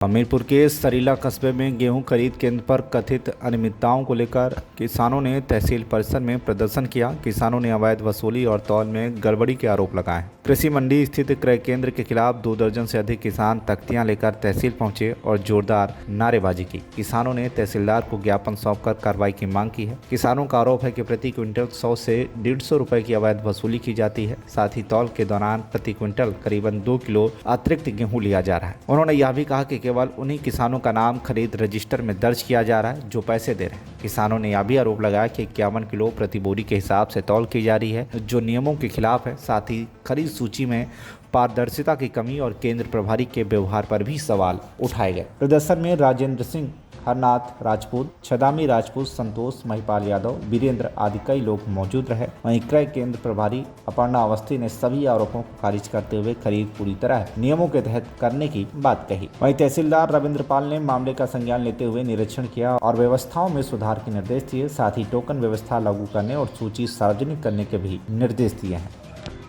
हमीरपुर के सरीला कस्बे में गेहूं खरीद केंद्र पर कथित अनियमितताओं को लेकर किसानों ने तहसील परिसर में प्रदर्शन किया। किसानों ने अवैध वसूली और तौल में गड़बड़ी के आरोप लगाए। कृषि मंडी स्थित क्रय केंद्र के खिलाफ 2 दर्जन से अधिक किसान तख्तियां लेकर तहसील पहुंचे और जोरदार नारेबाजी की। किसानों ने तहसीलदार को ज्ञापन सौंपकर कार्रवाई की मांग की है। किसानों का आरोप है कि प्रति क्विंटल 100 से 150 रुपए की अवैध वसूली की जाती है। साथ ही तौल के दौरान प्रति क्विंटल करीबन 2 किलो अतिरिक्त गेहूँ लिया जा रहा है। उन्होंने यह भी कहा कि केवल उन्हीं किसानों का नाम खरीद रजिस्टर में दर्ज किया जा रहा है जो पैसे दे रहे हैं। किसानों ने यह भी आरोप लगाया कि 51 किलो प्रति बोरी के हिसाब से तौल की जा रही है, जो नियमों के खिलाफ है। साथ ही खरीद सूची में पारदर्शिता की कमी और केंद्र प्रभारी के व्यवहार पर भी सवाल उठाए गए। प्रदर्शन में राजेंद्र सिंह, हरनाथ राजपूत, छदामी राजपूत, संतोष, महिपाल यादव, वीरेंद्र आदि कई लोग मौजूद रहे। वहीं क्रय केंद्र प्रभारी अपर्णा अवस्थी ने सभी आरोपों को खारिज करते हुए खरीद पूरी तरह नियमों के तहत करने की बात कही। वहीं तहसीलदार रविंद्र पाल ने मामले का संज्ञान लेते हुए निरीक्षण किया और व्यवस्थाओं में सुधार के निर्देश दिए। साथ ही टोकन व्यवस्था लागू करने और सूची सार्वजनिक करने के भी निर्देश दिए हैं।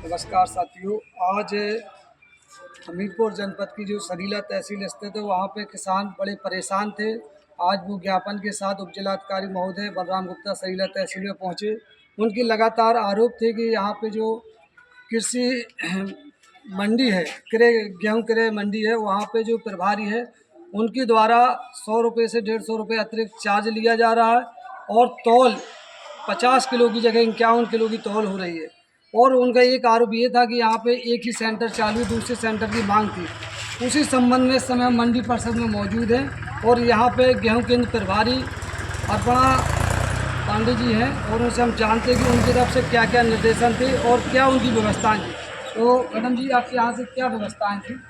नमस्कार साथियों, आज हमीरपुर जनपद की जो सरीला तहसील स्थित है वहाँ पे किसान बड़े परेशान थे। आज वो ज्ञापन के साथ उपजिलाधिकारी महोदय बलराम गुप्ता सरीला तहसील में पहुँचे। उनकी लगातार आरोप थे कि यहाँ पे जो कृषि मंडी है, गेहूँ क्रय मंडी है, वहाँ पे जो प्रभारी है उनके द्वारा 100 रुपये से 150 रुपये अतिरिक्त चार्ज लिया जा रहा है और तौल 50 किलो की जगह 51 किलो की तौल हो रही है। और उनका एक आरोप ये था कि यहाँ पे एक ही सेंटर चालू, दूसरे सेंटर की मांग थी। उसी संबंध में इस समय मंडी परिषद में मौजूद हैं और यहाँ पे गेहूं केंद्र प्रभारी अर्पणा पांडे जी हैं और उनसे हम जानते हैं कि उनकी तरफ से क्या क्या निर्देशन थे और क्या उनकी व्यवस्थाएं थी। तो मैडम जी, आपके यहाँ से क्या व्यवस्थाएँ थी?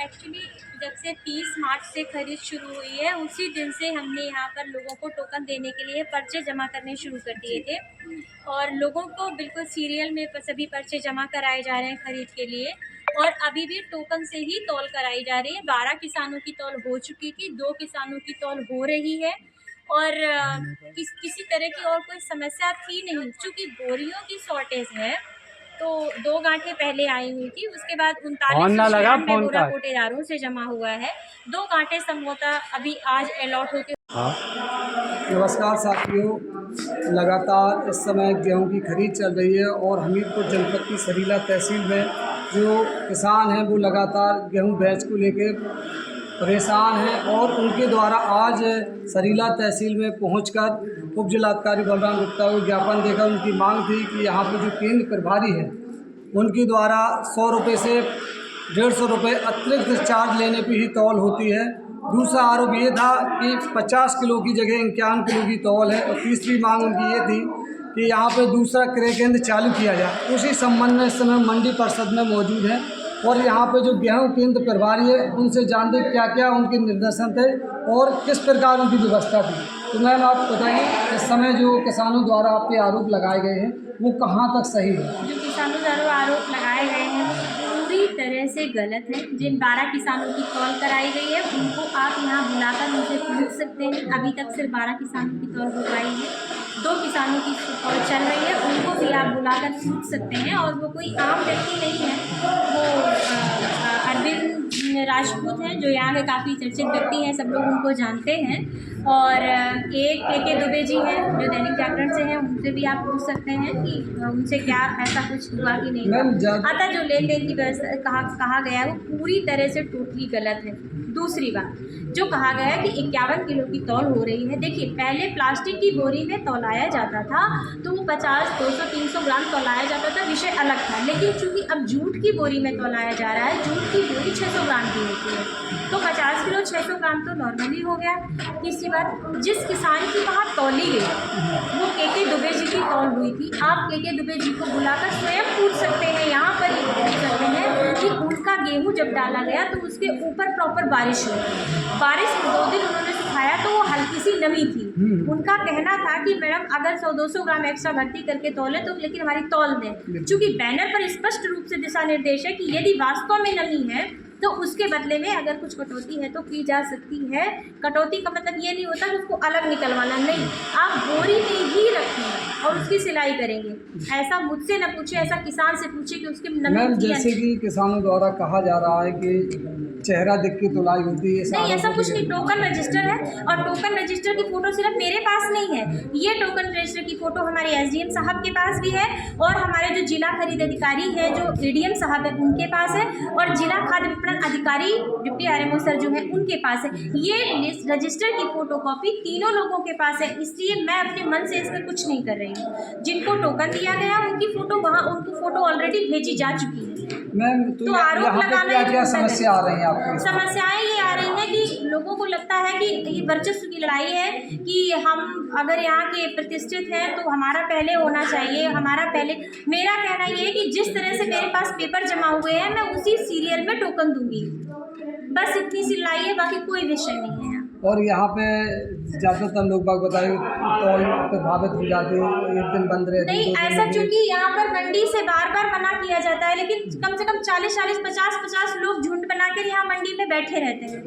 एक्चुअली जब से 30 मार्च से खरीद शुरू हुई है उसी दिन से हमने यहाँ पर लोगों को टोकन देने के लिए पर्चे जमा करने शुरू कर दिए थे और लोगों को बिल्कुल सीरियल में सभी पर्चे जमा कराए जा रहे हैं खरीद के लिए। और अभी भी टोकन से ही तौल कराई जा रही है। 12 किसानों की तौल हो चुकी थी, 2 किसानों की तौल हो रही है और किसी तरह की और कोई समस्या थी नहीं। चूँकि बोरियों की शॉर्टेज है तो 2 गांठें पहले आई हुई थी, उसके बाद 39 बोरा कोटेदारों से जमा हुआ है। 2 गांठें संभवतः अभी आज अलॉट होके। नमस्कार साथियों, लगातार इस समय गेहूं की खरीद चल रही है और हमीरपुर जनपद की सरीला तहसील में जो किसान हैं वो लगातार गेहूं बैच को लेकर परेशान हैं और उनके द्वारा आज सरीला तहसील में पहुंचकर उपजिलाधिकारी बलराम गुप्ता को ज्ञापन देकर उनकी मांग थी कि यहाँ पर जो केंद्र प्रभारी है उनके द्वारा 100 रुपये से 150 रुपये अतिरिक्त चार्ज लेने पर ही तौल होती है। दूसरा आरोप ये था कि 50 किलो की जगह 51 किलो की तौल है और तीसरी मांग उनकी ये थी कि यहाँ पे दूसरा क्रय केंद्र चालू किया जाए। उसी संबंध में इस समय मंडी परिषद में मौजूद हैं और यहाँ पे जो गेहूं केंद्र प्रभारी है उनसे जानते क्या क्या उनके निर्देशन थे और किस प्रकार उनकी व्यवस्था थी। तो मैम आप बताइए, इस समय जो किसानों द्वारा आप पे आरोप लगाए गए हैं वो कहाँ तक सही है? जो किसानों द्वारा आरोप लगाए गए हैं पूरी तरह से गलत है। जिन 12 किसानों की तौल कराई गई है उनको आप यहाँ बुलाकर उनसे पूछ सकते हैं। अभी तक सिर्फ 12 किसानों की तौल हो पाई है, 2 किसानों की तौल चल रही है, उनको भी आप बुलाकर पूछ सकते हैं। और वो कोई आम व्यक्ति नहीं है, वो अरविंद राजपूत हैं जो यहाँ के काफ़ी चर्चित व्यक्ति हैं, सब लोग उनको जानते हैं। और एक के दुबे जी हैं जो दैनिक जागरण से हैं, उनसे भी आप पूछ सकते हैं कि उनसे क्या ऐसा कुछ हुआ कि नहीं। आता जो लेन देन की व्यवस्था कहा गया है वो पूरी तरह से टोटली गलत है। दूसरी बात जो कहा गया है कि 51 किलो की तौल हो रही है, देखिए पहले प्लास्टिक की बोरी में तौलाया जाता था तो वो 50, 200, 300 ग्राम तौलाया जाता था, विषय अलग था। लेकिन चूंकि अब जूट की बोरी में तौलाया जा रहा है, जूट की बोरी 600 ग्राम की होती है तो 50 किलो 600 ग्राम तो नॉर्मली हो गया। तीसरी बात, जिस किसान की वहाँ तौली गई वो के दुबे जी की तौल हुई थी। आप के दुबे जी को बुलाकर स्वयं पूछ सकते हैं, यहाँ पर ही पूछ सकते हैं कि उनका गेहूँ जब डाला गया तो उसके ऊपर प्रॉपर बारिश हुई। बारिश 2 दिन उन्होंने सुखाया तो वो हल्की सी नमी थी। उनका कहना था कि मैडम अगर 100-200 ग्राम एक्स्ट्रा भर्ती करके तौले तो लेकिन हमारी तौल दें। चूँकि बैनर पर स्पष्ट रूप से दिशा निर्देश है कि यदि वास्तव में नमी है तो उसके बदले में अगर कुछ कटौती है तो की जा सकती है। कटौती का मतलब ये नहीं होता कि उसको अलग निकलवाना, नहीं, आप बोरी में ही रखें और उसकी सिलाई करेंगे। ऐसा मुझसे न पूछे, ऐसा किसान से पूछे कि उसके नमी। जैसे कि किसानों द्वारा कहा जा रहा है कि चेहरा देख के तुलाई होती है। नहीं, ऐसा कुछ नहीं। टोकन रजिस्टर है और टोकन रजिस्टर की फ़ोटो सिर्फ मेरे पास नहीं है, ये टोकन रजिस्टर की फ़ोटो हमारे एसडीएम साहब के पास भी है और हमारे जो जिला खरीद अधिकारी है जो एडीएम साहब है उनके पास है और जिला खाद्य विपणन अधिकारी डिप्टी आरएमओ सर जो है उनके पास है। ये रजिस्टर की फ़ोटोकॉपी तीनों लोगों के पास है, इसलिए मैं अपने मन से इसमें कुछ नहीं कर रही हूँ। जिनको टोकन दिया गया उनकी फ़ोटो वहाँ उनको फ़ोटो ऑलरेडी भेजी जा चुकी है। मैम तो आरोप यहाँ पे लगाना क्या समस्या आ रही है आपको? समस्याएं ये आ रही हैं कि लोगों को लगता है कि ये वर्चस्व की लड़ाई है कि हम अगर यहाँ के प्रतिष्ठित हैं तो हमारा पहले होना चाहिए, हमारा पहले। मेरा कहना ये है कि जिस तरह से मेरे पास पेपर जमा हुए हैं मैं उसी सीरियल में टोकन दूंगी, बस इतनी सी लड़ाई है, बाकी कोई विषय नहीं है। और यहाँ पे ज़्यादातर लोग बाग बताए तौल प्रभावित हो जाते हैं, एक दिन बंद रहते हैं। नहीं, ऐसा चूंकि यहाँ पर मंडी से बार बार मना किया जाता है, लेकिन कम से कम 40-40, 50-50 लोग झुंड बनाकर यहाँ मंडी में बैठे रहते हैं।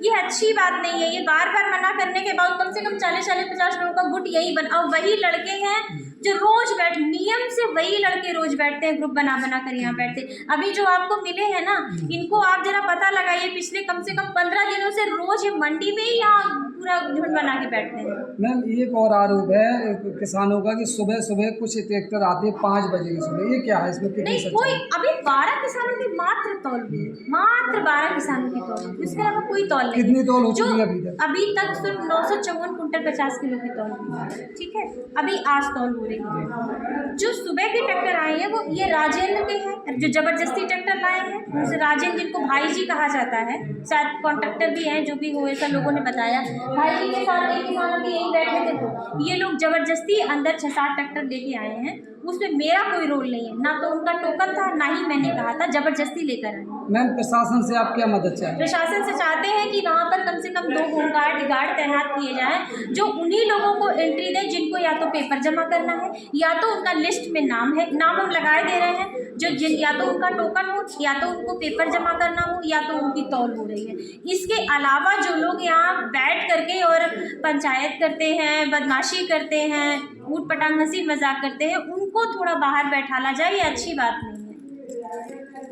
ये अच्छी बात नहीं है। ये बार बार मना करने के बाद कम से कम 40-40, 50 लोगों का गुट यही बना और वही लड़के हैं जो रोज नियम से वही लड़के रोज बैठते हैं, ग्रुप बना बना कर यहाँ बैठते हैं। अभी जो आपको मिले हैं ना, इनको आप जरा पता लगाइए, पिछले कम से कम 15 दिनों से रोज ये मंडी में ही यहाँ पूरा झुंड बना के बैठते हैं। मैम एक और आरोप है किसानों का कि सुबह सुबह कुछ ट्रैक्टर आते हैं 5 बजे की सुबह, ये क्या है? इसमें कितनी नहीं, कोई अभी 12 किसानों की मात्र तौल हुई है, मात्र 12 किसानों की तौल हुई, इसके अलावा कोई तौल नहीं। कितनी तौल हो जो चुकी है अभी तक सिर्फ 954 कुंटल 50 किलो की तौल हुई है, ठीक है। अभी आज तौल हो रही है। जो सुबह के ट्रैक्टर आए हैं वो ये राजेंद्र के हैं, जो जबरदस्ती ट्रैक्टर लाए हैं उनसे, राजेंद्र जिनको भाई जी कहा जाता है, शायद कॉन्ट्रैक्टर भी हैं, जो भी हो ऐसा लोगों ने बताया। भाई जी के साथ एक किसानों के यहीं बैठे थे, तो ये लोग जबरदस्ती अंदर 6-7 ट्रैक्टर लेके आए हैं। उसमें मेरा कोई रोल नहीं है, ना तो उनका टोकन था, ना ही मैंने कहा था, जबरदस्ती लेकर आए। मैम प्रशासन से आप क्या मदद चाहें? प्रशासन से चाहते हैं कि वहाँ पर कम से कम 2 होमगार्ड गार्ड तैनात किए जाएं, जो उन्हीं लोगों को एंट्री दें जिनको या तो पेपर जमा करना है या तो उनका लिस्ट में नाम है, नाम हम लगाए दे रहे हैं, जो या तो उनका टोकन हो या तो उनको पेपर जमा करना हो या तो उनकी तौल हो रही है। इसके अलावा जो लोग यहाँ बैठ करके और पंचायत करते हैं, बदमाशी करते हैं, ऊट पटांग हंसी मजाक करते हैं, उनको थोड़ा बाहर बैठाला जाए, ये अच्छी बात नहीं है।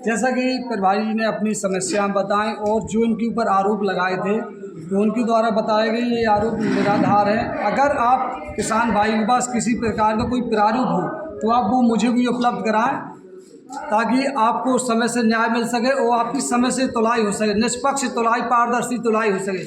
जैसा कि प्रभारी जी ने अपनी समस्या बताएं और जो इनके ऊपर आरोप लगाए थे तो उनके द्वारा बताए गए ये आरोप निराधार है। अगर आप किसान भाई के पास किसी प्रकार का कोई प्रारूप हो तो आप वो मुझे भी उपलब्ध कराएं, ताकि आपको समय से न्याय मिल सके और आपकी समय से तुलाई हो सके, निष्पक्ष तुलाई, पारदर्शी तुलाई हो सके।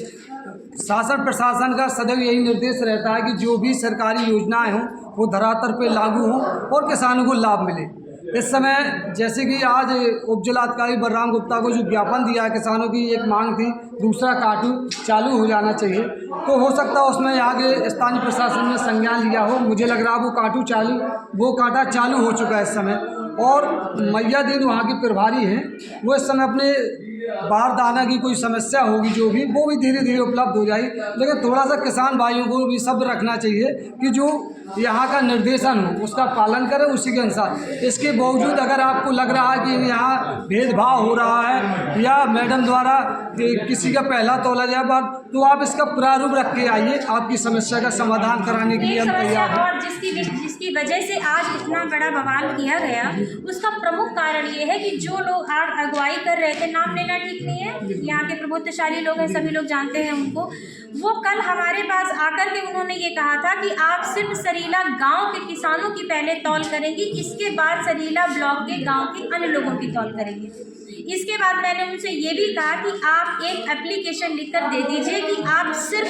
शासन प्रशासन का सदैव यही निर्देश रहता है कि जो भी सरकारी योजनाएं हों वो धरातल पे लागू हों और किसानों को लाभ मिले। इस समय जैसे कि आज उप जिलाधिकारी बलराम गुप्ता को जो ज्ञापन दिया है, किसानों की एक मांग थी दूसरा काटू चालू हो जाना चाहिए, तो हो सकता है उसमें आगे स्थानीय प्रशासन ने संज्ञान लिया हो। मुझे लग रहा है वो काटा चालू हो चुका है इस समय। और मैया दीन वहाँ की प्रभारी हैं, वो इस समय अपने बारदाना की कोई समस्या होगी जो भी वो भी धीरे धीरे उपलब्ध हो जाएगी। लेकिन थोड़ा सा किसान भाइयों को भी सब्र रखना चाहिए कि जो यहाँ का निर्देशन हो उसका पालन करें उसी के अनुसार। इसके बावजूद अगर आपको लग रहा है कि यहाँ भेदभाव हो रहा है या मैडम द्वारा किसी का पहला तौला जाए बात, तो आप इसका प्रारूप रख के आइए, आपकी समस्या का समाधान कराने के लिए हम तैयार हैं। और जिसकी वजह से आज इतना बड़ा बवाल किया गया, उसका प्रमुख कारण ये है कि जो लोग आज अगुवाई कर रहे थे, नाम लेना ठीक नहीं है, यहाँ के प्रभुत्वशाली लोग हैं, सभी लोग जानते हैं उनको, वो कल हमारे पास आकर के उन्होंने ये कहा था कि आप सिर्फ सरीला गांव के किसानों की पहले तौल करेंगी, इसके बाद सरीला ब्लॉक के गांव के अन्य लोगों की तौल करेंगे। इसके बाद मैंने उनसे ये भी कहा कि आप एक एप्लीकेशन लिखकर दे दीजिए कि आप सिर्फ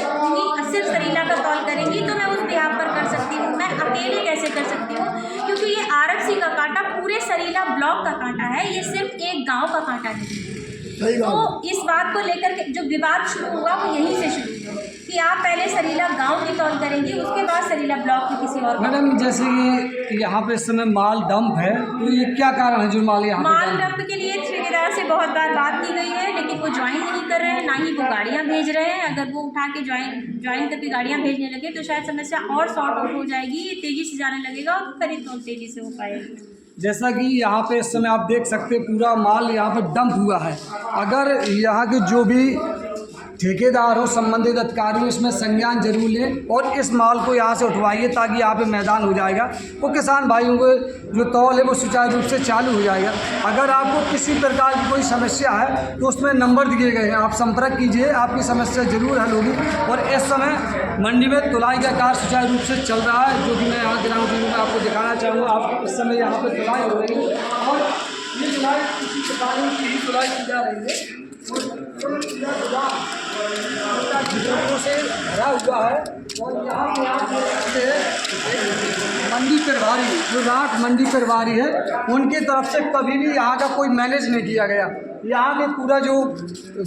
सरीला का तौल करेंगी, तो मैं उस बिहाफ पर कर सकती हूँ। मैं अकेले कैसे कर सकती हूँ, क्योंकि ये आरएफसी का कांटा पूरे सरीला ब्लॉक का कांटा है, ये सिर्फ एक गाँव का कांटा नहीं है। तो इस बात को लेकर के जो विवाद शुरू हुआ वो यहीं से शुरू हुआ कि आप पहले सरीला गांव की तौल करेंगी, उसके बाद सरीला ब्लॉक की किसी और। मैडम जैसे कि यहाँ पे इस समय माल डंप है, तो ये क्या कारण है जो माल यहाँ माल डंप के लिए ठेकेदार से बहुत बार बात की गई है, लेकिन वो ज्वाइन नहीं कर रहे हैं, ना ही वो गाड़ियाँ भेज रहे हैं। अगर वो उठा के ज्वाइन करके गाड़ियाँ भेजने लगे तो शायद समस्या और सॉर्ट आउट हो जाएगी, ये तेज़ी से जाने लगेगा और खरीद और तेज़ी से हो पाएगी। जैसा कि यहाँ पे इस समय आप देख सकते हैं पूरा माल यहाँ पे डंप हुआ है। अगर यहाँ के जो भी ठेकेदार हो, संबंधित अधिकारी हो, इसमें संज्ञान जरूर लें और इस माल को यहाँ से उठवाइए ताकि यहाँ पे मैदान हो जाएगा। वो किसान भाइयों को जो तौल है वो सुचारू रूप से चालू हो जाएगा। अगर आपको किसी प्रकार की कोई समस्या है तो उसमें नंबर दिए गए हैं, आप संपर्क कीजिए, आपकी समस्या जरूर हल होगी। और इस समय मंडी में तुलाई का कार्य सुचारू रूप से चल रहा है, जो कि मैं यहाँ ग्राउंड जीरो में आपको दिखाना चाहूँगा। आपको इस समय यहाँ पर तुलाई हो रही है और ये तुलाई किसी प्रकार की ही तुलाई की जा रही है से भरा हुआ है। और यहाँ पे आप देख सकते हैं मंडी प्रभारी, जो रात मंडी प्रभारी है, उनकी तरफ से कभी भी यहाँ का कोई मैनेज नहीं किया गया। यहाँ के पूरा जो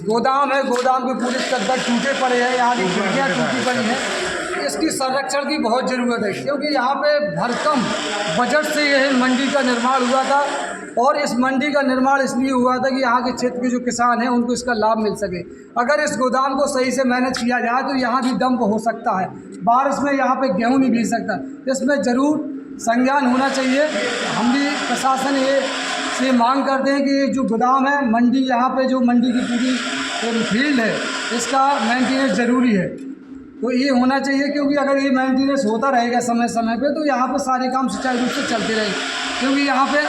गोदाम है, गोदाम के पूरे चद्दर टूटे पड़े हैं, यहाँ की खिड़कियाँ टूटी पड़ी हैं। इसकी संरक्षण की बहुत ज़रूरत है, क्योंकि यहाँ पे भरकम बजट से यह मंडी का निर्माण हुआ था। और इस मंडी का निर्माण इसलिए हुआ था कि यहाँ के क्षेत्र के जो किसान हैं उनको इसका लाभ मिल सके। अगर इस गोदाम को सही से मैनेज किया जाए तो यहाँ भी डंप हो सकता है, बारिश में यहाँ पे गेहूँ नहीं बीज सकता। इसमें ज़रूर संज्ञान होना चाहिए। हम भी प्रशासन ये से मांग करते हैं कि जो गोदाम है, मंडी, यहाँ पे जो मंडी की पूरी फील्ड है, इसका मेंटेनेंस ज़रूरी है। तो ये होना चाहिए, क्योंकि अगर ये मेंटेनेंस होता रहेगा समय समय पे तो यहाँ पे सारे काम सुचारू रूप से चलते रहेंगे। क्योंकि यहाँ पे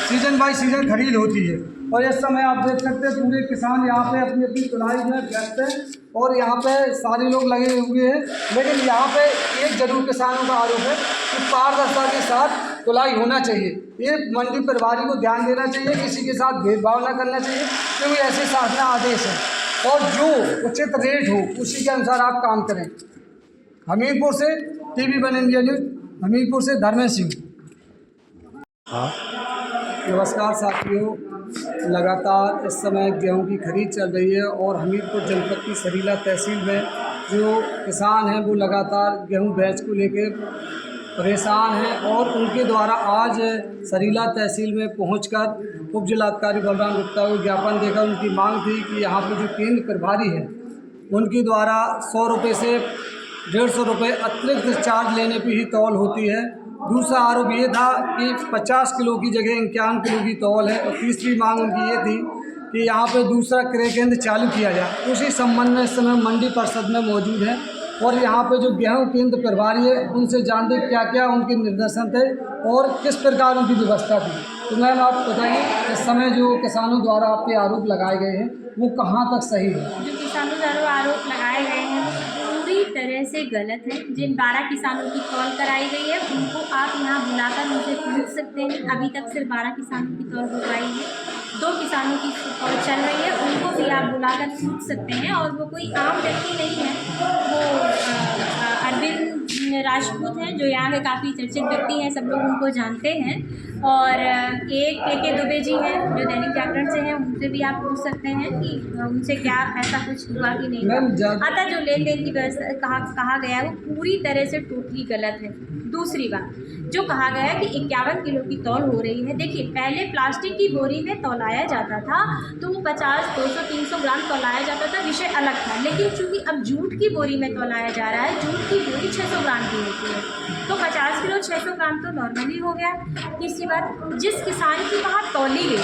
सीजन बाई सीजन खरीद होती है। और इस समय आप देख सकते हैं पूरे किसान यहाँ पे अपनी अपनी तुलाई में व्यस्त हैं और यहाँ पे सारे लोग लगे हुए हैं। लेकिन यहाँ पे एक जरूर किसानों का आरोप है कि पारदर्शिता के साथ तुलाई होना चाहिए। ये मंडी प्रभारी को ध्यान देना चाहिए, किसी के साथ भेदभाव न करना चाहिए, क्योंकि ऐसे शासन आदेश है और जो उचित रेट हो उसी के अनुसार आप काम करें। हमीरपुर से TV1 इंडिया न्यूज़, हमीरपुर से धर्मेंद्र सिंह। नमस्कार साथियों, लगातार इस समय गेहूं की खरीद चल रही है और हमीरपुर जनपद की सरीला तहसील में जो किसान हैं वो लगातार गेहूं बैच को लेकर परेशान हैं। और उनके द्वारा आज सरीला तहसील में पहुंचकर उप जिलाधिकारी बलराम गुप्ता को ज्ञापन देकर उनकी मांग थी कि यहाँ पर जो केंद्र प्रभारी है उनके द्वारा 100 रुपये से 150 रुपये अतिरिक्त चार्ज लेने पर ही तौल होती है। दूसरा आरोप ये था कि 50 किलो की जगह 51 किलो की तौल है। और तीसरी मांग उनकी ये थी कि यहाँ पे दूसरा क्रय केंद्र चालू किया जाए। उसी संबंध में इस समय मंडी परिषद में मौजूद है और यहाँ पे जो गेहूं केंद्र प्रभारी है उनसे जानते क्या क्या उनके निर्देशन थे और किस प्रकार उनकी व्यवस्था थी। तो मैम आप बताइए, इस समय जो किसानों द्वारा आप पे आरोप लगाए गए हैं वो कहाँ तक सही है? जो किसानों द्वारा आरोप लगाए गए हैं पूरी तरह से गलत है। जिन 12 किसानों की कॉल कराई गई है उनको आप यहाँ बुलाकर उनसे पूछ सकते हैं। अभी तक सिर्फ 12 किसानों की कॉल करवाई है, 2 किसानों की कॉल चल रही है, उनको भी आप बुलाकर पूछ सकते हैं। और वो कोई आम व्यक्ति नहीं है, वो अरविंद राजपूत हैं जो यहाँ के काफ़ी चर्चित व्यक्ति हैं, सब लोग उनको जानते हैं। और एक के दुबे जी हैं जो दैनिक जागरण से हैं, उनसे भी आप पूछ सकते हैं कि उनसे क्या ऐसा कुछ हुआ कि नहीं हुआ। अतः जो लेन देन की व्यवस्था कहा गया है वो पूरी तरह से टोटली गलत है। दूसरी बात, जो कहा गया है कि 51 किलो की तौल हो रही है, देखिए पहले प्लास्टिक की बोरी में तौलाया जाता था तो वो 50, 200, 300 ग्राम तौलाया जाता था, विषय अलग था। लेकिन चूंकि अब जूट की बोरी में तौलाया जा रहा है, जूट की बोरी 600 ग्राम की होती है, तो 50 किलो 600 ग्राम तो नॉर्मली हो गया। तीसरी बात, जिस किसान की वहाँ तौली गई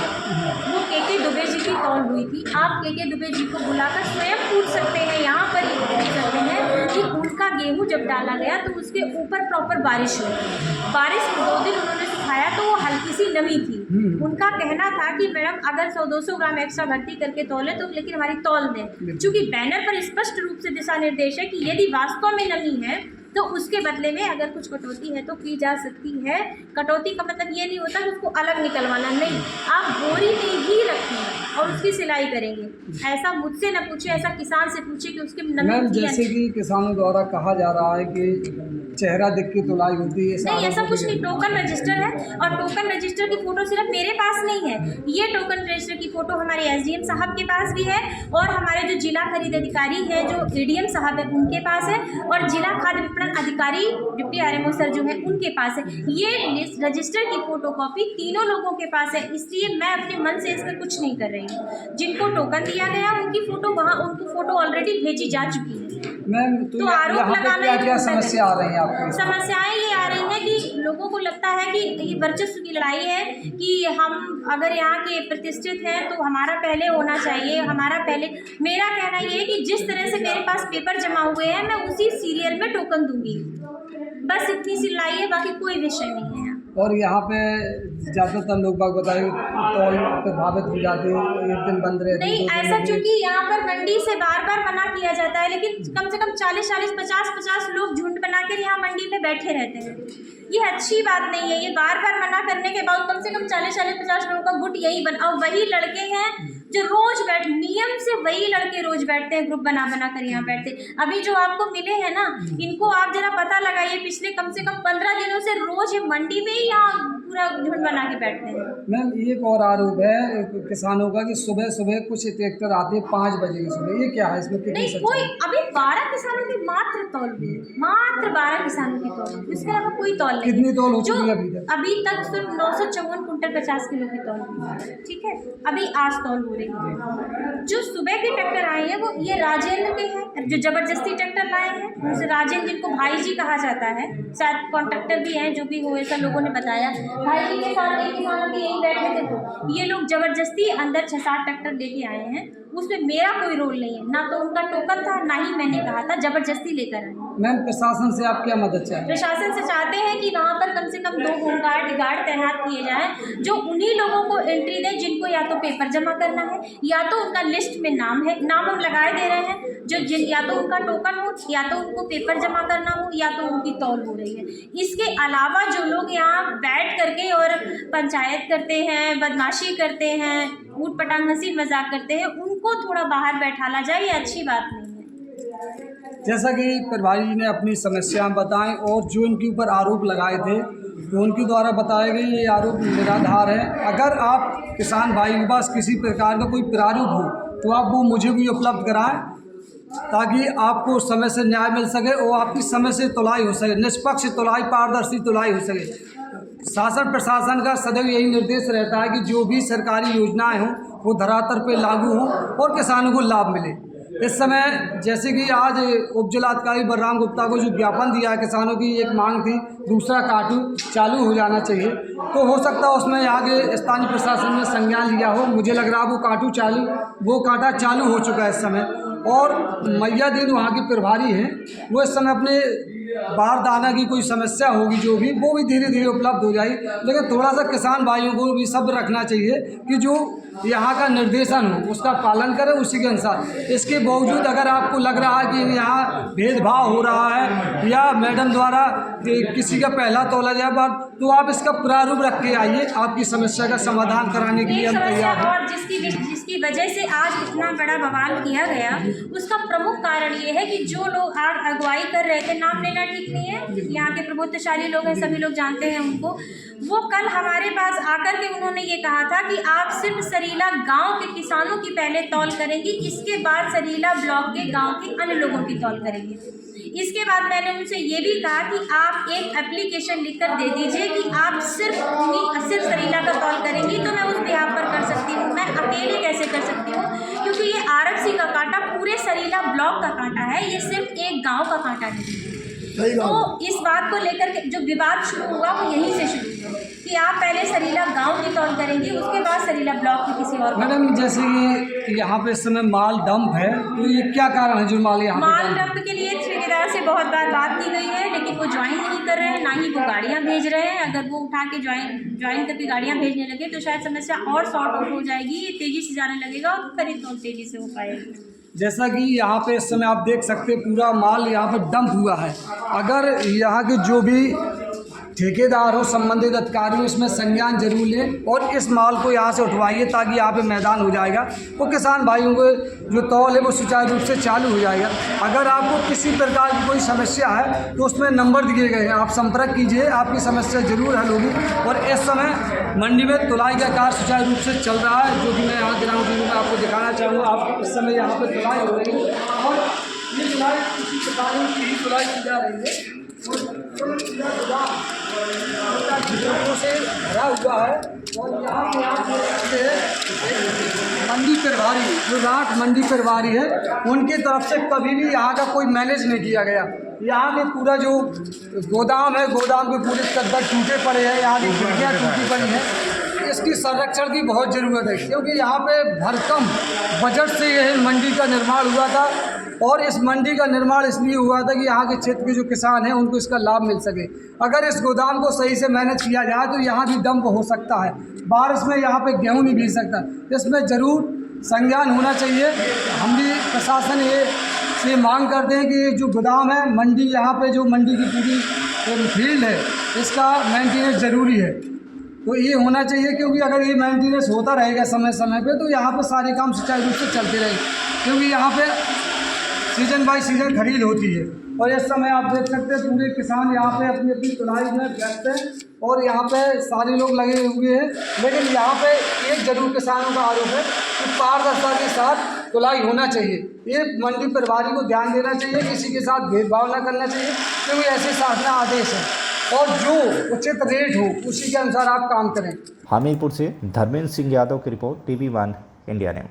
वो के दुबे जी की तौल हुई थी। आप के दुबे जी को बुलाकर स्वयं पूछ सकते हैं, यहाँ पर ही पूछ सकते हैं कि उनका गेहूँ जब डाला गया तो उसके ऊपर प्रॉपर बारिश हुई। बारिश 2 दिन उन्होंने सुखाया तो वो हल्की सी नमी थी। उनका कहना था कि मैडम अगर 100-200 ग्राम एक्स्ट्रा भर्ती करके तौले तो लेकिन हमारी तौल दें। चूँकि बैनर पर स्पष्ट रूप से दिशा निर्देश है कि यदि वास्तव में नमी है तो उसके बदले में अगर कुछ कटौती है तो की जा सकती है। कटौती का मतलब ये नहीं होता कि उसको अलग निकलवाना, नहीं, आप बोरी में ही रखें और उसकी सिलाई करेंगे। ऐसा मुझसे न पूछे, ऐसा किसान से पूछे कि उसके मैम जैसे कि किसानों द्वारा कहा जा रहा है कि चेहरा देख के तुलाई होती है, नहीं ऐसा कुछ नहीं। टोकन रजिस्टर है और टोकन रजिस्टर की फ़ोटो सिर्फ मेरे पास नहीं है, ये टोकन रजिस्टर की फ़ोटो हमारे SDM साहब के पास भी है और हमारे जो जिला खरीद अधिकारी है जो ADM साहब है उनके पास है और जिला खाद्य विपणन अधिकारी डिप्टी RMO सर जो है उनके पास है। ये रजिस्टर की फ़ोटोकॉपी तीनों लोगों के पास है, इसलिए मैं अपने मन से इसमें कुछ नहीं कर रही हूँ। जिनको टोकन दिया गया उनकी फ़ोटो वहाँ उनको फ़ोटो ऑलरेडी भेजी जा चुकी है। मैम तो आरोप लगाना क्या समस्या आ रही है आपको? समस्याएं ये आ रही हैं कि लोगों को लगता है कि ये वर्चस्व की लड़ाई है कि हम अगर यहाँ के प्रतिष्ठित हैं तो हमारा पहले होना चाहिए, हमारा पहले। मेरा कहना ये है कि जिस तरह से मेरे पास पेपर जमा हुए हैं मैं उसी सीरियल में टोकन दूंगी, बस इतनी सी लड़ाई है, बाकी कोई विषय नहीं है। और यहाँ पे ज़्यादातर लोग बाग बताए तौल प्रभावित हो जाते हैं, एक दिन बंद रहते हैं। नहीं, ऐसा चूंकि यहाँ पर मंडी से बार बार मना किया जाता है, लेकिन कम से कम 40-40, 50-50 लोग झुंड बनाकर यहाँ मंडी में बैठे रहते हैं। ये अच्छी बात नहीं है। ये बार बार मना करने के बाद कम से कम 40-40, 50 लोगों का गुट यही बना, और वही लड़के हैं जो रोज नियम से वही लड़के रोज बैठते हैं, ग्रुप बना बना कर यहाँ बैठते हैं। अभी जो आपको मिले हैं ना, इनको आप जरा पता लगाइए, पिछले कम से कम 15 दिनों से रोज ये मंडी में ही यहाँ पूरा झुंड बना के बैठते हैं। मैम एक और आरोप है किसानों का कि सुबह सुबह कुछ ट्रैक्टर आते हैं 5 बजे की सुबह, ये क्या है? इसमें कितनी नहीं, कोई अभी 12 किसानों की मात्र तौल हुई है, मात्र 12 किसानों की तौल, इसके अलावा कोई तौल नहीं। कितनी तौल हो जो चुकी है अभी तक सिर्फ 954 कुंटल 50 किलो की तौल हुई है, ठीक है। अभी आज तौल हो रही है। जो सुबह के ट्रैक्टर आए हैं वो ये राजेंद्र के हैं, जो जबरदस्ती ट्रैक्टर लाए हैं, उनसे राजेंद्र जिनको भाई जी कहा जाता है, शायद कॉन्ट्रैक्टर भी हैं, जो भी हो ऐसा लोगों ने बताया, भाई जी के साथ एक किसानों के यहीं बैठे थे, तो ये लोग जबरदस्ती अंदर 6-7 ट्रैक्टर लेके आए हैं। उसमें मेरा कोई रोल नहीं है, ना तो उनका टोकन था, ना ही मैंने कहा था, जबरदस्ती लेकर आए। मैम प्रशासन से आप क्या मदद चाहें? प्रशासन से चाहते हैं कि वहाँ पर कम से कम 2 होमगार्ड तैनात किए जाएं, जो उन्हीं लोगों को एंट्री दें जिनको या तो पेपर जमा करना है, या तो उनका लिस्ट में नाम है, नाम हम लगाए दे रहे हैं, या तो उनका टोकन हो, या तो उनको पेपर जमा करना हो, या तो उनकी तौल हो रही है। इसके अलावा जो लोग यहाँ बैठ करके और पंचायत करते हैं, बदमाशी करते हैं, ऊट पटांग हंसी मजाक करते हैं, उनको थोड़ा बाहर बैठाला जाए, ये अच्छी बात नहीं है। जैसा कि प्रभारी जी ने अपनी समस्याएं बताएं और जो इनके ऊपर आरोप लगाए थे, तो उनके द्वारा बताए गए ये आरोप निराधार है। अगर आप किसान भाई के पास किसी प्रकार का कोई प्रारूप हो तो आप वो मुझे भी उपलब्ध कराएं, ताकि आपको समय से न्याय मिल सके और आपकी समय से तुलाई हो सके, निष्पक्ष तुलाई, पारदर्शी तुलाई हो सके। शासन प्रशासन का सदैव यही निर्देश रहता है कि जो भी सरकारी योजनाएं हों वो धरातल पे लागू हों और किसानों को लाभ मिले। इस समय जैसे कि आज उपजिलाधिकारी बलराम गुप्ता को जो ज्ञापन दिया है, किसानों की एक मांग थी दूसरा काटू चालू हो जाना चाहिए, तो हो सकता है उसमें आगे स्थानीय प्रशासन ने संज्ञान लिया हो। मुझे लग रहा है वो काटा चालू हो चुका है इस समय। और मैया दीन वहाँ की प्रभारी हैं, वो इस समय अपने बारदाना की कोई समस्या होगी जो भी, वो भी धीरे धीरे उपलब्ध हो जाएगी। लेकिन थोड़ा सा किसान भाइयों को भी सब्र रखना चाहिए कि जो यहाँ का निर्देशन हो उसका पालन करें उसी के अनुसार। इसके बावजूद अगर आपको लग रहा है कि यहाँ भेदभाव हो रहा है या मैडम द्वारा किसी का पहला तोला जाए बात, तो आप इसका प्रारूप रख के आइए, आपकी समस्या का समाधान कराने के लिए हम तैयार हैं। और जिसकी वजह से आज इतना बड़ा बवाल किया गया, उसका प्रमुख कारण ये है कि जो लोग आज अगुवाई कर रहे थे, नाम लेना ठीक नहीं है, यहाँ के प्रभुत्वशाली लोग हैं, सभी लोग जानते हैं उनको, वो कल हमारे पास आकर के उन्होंने ये कहा था कि आप सिर्फ सरीला गांव के किसानों की पहले तौल करेंगी, इसके बाद सरीला ब्लॉक के गांव के अन्य लोगों की तौल करेंगी। इसके बाद मैंने उनसे ये भी कहा कि आप एक एप्लीकेशन लिखकर दे दीजिए कि आप सिर्फ सरीला का तौल करेंगी, तो मैं उस बिहाफ पर कर सकती हूँ। मैं अकेले कैसे कर सकती हूँ, क्योंकि ये RFC का कांटा पूरे सरीला ब्लॉक का कांटा है, ये सिर्फ एक गाँव का कांटा नहीं है। तो इस बात को लेकर के जो विवाद शुरू हुआ वो यहीं से शुरू हुआ कि आप पहले सरीला गांव की तौल करेंगी, उसके बाद सरीला ब्लॉक की किसी और। मैडम जैसे कि यहाँ पे इस समय माल डंप है, तो ये क्या कारण है जो माल यहाँ माल डंप के लिए ठेकेदार से बहुत बार बात की गई है, लेकिन वो ज्वाइन नहीं कर रहे हैं, ना ही वो गाड़ियाँ भेज रहे हैं। अगर वो उठा के ज्वाइन करके गाड़ियाँ भेजने लगे तो शायद समस्या और सॉर्ट आउट हो जाएगी, ये तेज़ी से जाने लगेगा और खरीद और तेज़ी से हो पाएगी। जैसा कि यहाँ पे इस समय आप देख सकते हैं पूरा माल यहाँ पे डंप हुआ है। अगर यहाँ के जो भी ठेकेदार हो, संबंधित अधिकारी हो, इसमें संज्ञान जरूर लें और इस माल को यहाँ से उठवाइए, ताकि यहाँ पे मैदान हो जाएगा, वो किसान भाइयों को जो तौल है वो सुचारू रूप से चालू हो जाएगा। अगर आपको किसी प्रकार की कोई समस्या है तो उसमें नंबर दिए गए हैं, आप संपर्क कीजिए, आपकी समस्या जरूर हल होगी। और इस समय मंडी में तुलाई का कार्य सुचारू रूप से चल रहा है, जो कि मैं यहाँ ग्राउंड जीरो में आपको दिखाना चाहूँगा। आप इस समय यहाँ पर तुलाई हो रही है और ये तुलाई किसी प्रकार की ही तुलाई की जा रही है से भरा हुआ है। और यहाँ पे मंडी प्रभारी जो राट मंडी प्रभारी है, उनकी तरफ से कभी भी यहाँ का कोई मैनेज नहीं किया गया। यहाँ के पूरा जो गोदाम है, गोदाम के पूरे चद्दर टूटे पड़े हैं, यहाँ की खिड़कियाँ टूटी पड़ी हैं। इसकी संरक्षण की बहुत ज़रूरत है, क्योंकि यहाँ पे भरकम बजट से यह मंडी का निर्माण हुआ था, और इस मंडी का निर्माण इसलिए हुआ था कि यहाँ के क्षेत्र के जो किसान हैं उनको इसका लाभ मिल सके। अगर इस गोदाम को सही से मैनेज किया जाए तो यहाँ भी डंप हो सकता है, बारिश में यहाँ पे गेहूँ नहीं भीग सकता। इसमें ज़रूर संज्ञान होना चाहिए। हम भी प्रशासन से मांग करते हैं कि जो गोदाम है, मंडी, यहाँ पे जो मंडी की पूरी फील्ड है, इसका मेंटेनेंस ज़रूरी है। तो ये होना चाहिए, क्योंकि अगर ये मेंटेनेंस होता रहेगा समय समय पे तो यहाँ पे सारे काम सुचारू रूप से चलते रहेंगे, क्योंकि यहाँ पे सीजन बाई सीजन खरीद होती है। और इस समय आप देख सकते हैं पूरे किसान यहाँ पे अपनी अपनी तुलाई में व्यस्त हैं, और यहाँ पे सारे लोग लगे हुए हैं। लेकिन यहाँ पे एक जरूर किसानों का आरोप है कि पारदर्शिता के साथ तुलाई होना चाहिए। ये मंडी प्रभारी को ध्यान देना चाहिए, किसी के साथ भेदभाव न करना चाहिए, क्योंकि ऐसे शासन आदेश है, और जो उचित रेट हो उसी के अनुसार आप काम करें। हमीरपुर से धर्मेंद्र सिंह यादव की रिपोर्ट, TV1 इंडिया न्यूज़।